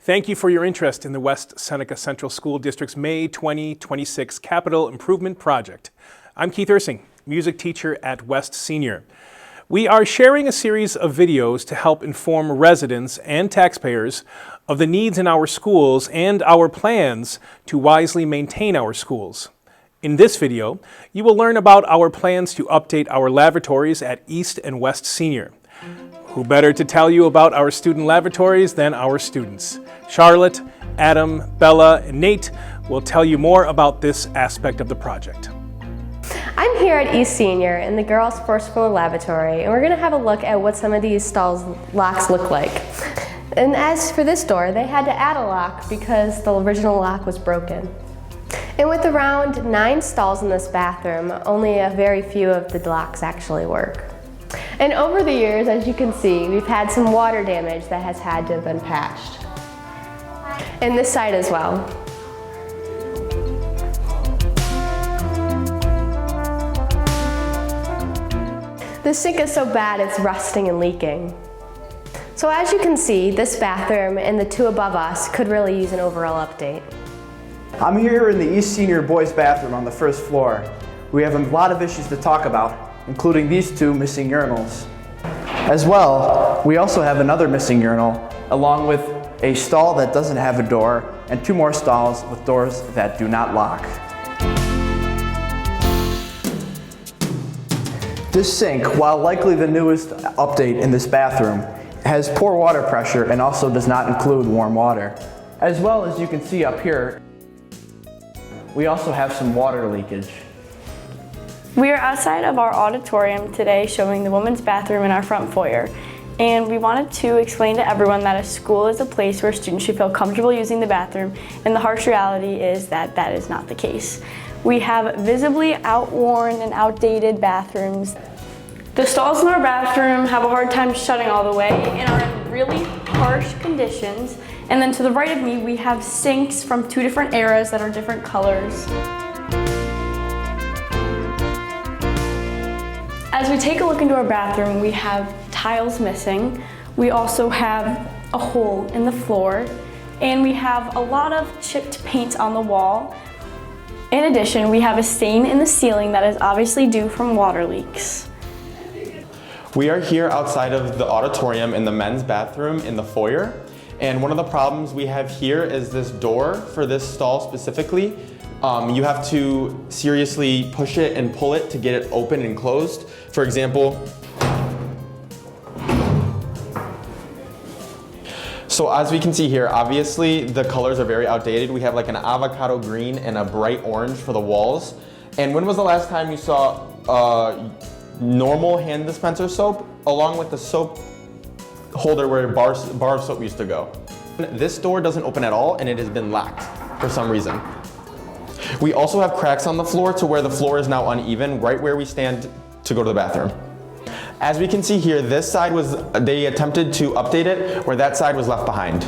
Thank you for your interest in the West Seneca Central School District's May 2026 Capital Improvement Project. I'm Keith Ersing, music teacher at West Senior. We are sharing a series of videos to help inform residents and taxpayers of the needs in our schools and our plans to wisely maintain our schools. In this video, you will learn about our plans to update our lavatories at East and West Senior. Who better to tell you about our student lavatories than our students? Charlotte, Adam, Bella, and Nate will tell you more about this aspect of the project. I'm here at East Senior in the girls' first floor lavatory, and we're going to have a look at what some of these stalls locks look like. And as for this door, they had to add a lock because the original lock was broken. And with around 9 stalls in this bathroom, only a very few of the locks actually work. And over the years, as you can see, we've had some water damage that has had to have been patched. And this side as well. The sink is so bad it's rusting and leaking. So as you can see, this bathroom and the two above us could really use an overall update. I'm here in the East Senior boys bathroom on the first floor. We have a lot of issues to talk about, including these 2 missing urinals. As well, we also have another missing urinal, along with a stall that doesn't have a door, and 2 more stalls with doors that do not lock. This sink, while likely the newest update in this bathroom, has poor water pressure and also does not include warm water. As well as you can see up here, we also have some water leakage. We are outside of our auditorium today showing the women's bathroom in our front foyer. And we wanted to explain to everyone that a school is a place where students should feel comfortable using the bathroom, and the harsh reality is that that is not the case. We have visibly outworn and outdated bathrooms. The stalls in our bathroom have a hard time shutting all the way and are in really harsh conditions. And then to the right of me, we have sinks from 2 different eras that are different colors. As we take a look into our bathroom, we have tiles missing. We also have a hole in the floor, and we have a lot of chipped paint on the wall. In addition, we have a stain in the ceiling that is obviously due from water leaks. We are here outside of the auditorium in the men's bathroom in the foyer, and one of the problems we have here is this door for this stall specifically. You have to seriously push it and pull it to get it open and closed. For example, so as we can see here, obviously the colors are very outdated. We have like an avocado green and a bright orange for the walls. And when was the last time you saw normal hand dispenser soap along with the soap holder where a bar of soap used to go? This door doesn't open at all, and it has been locked for some reason. We also have cracks on the floor to where the floor is now uneven, right where we stand to go to the bathroom. As we can see here, this side they attempted to update it, where that side was left behind.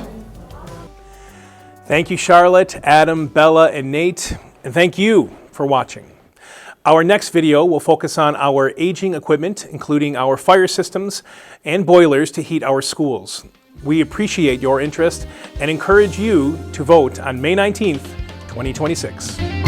Thank you, Charlotte, Adam, Bella, and Nate, and thank you for watching. Our next video will focus on our aging equipment, including our fire systems and boilers to heat our schools. We appreciate your interest and encourage you to vote on May 19th, 2026.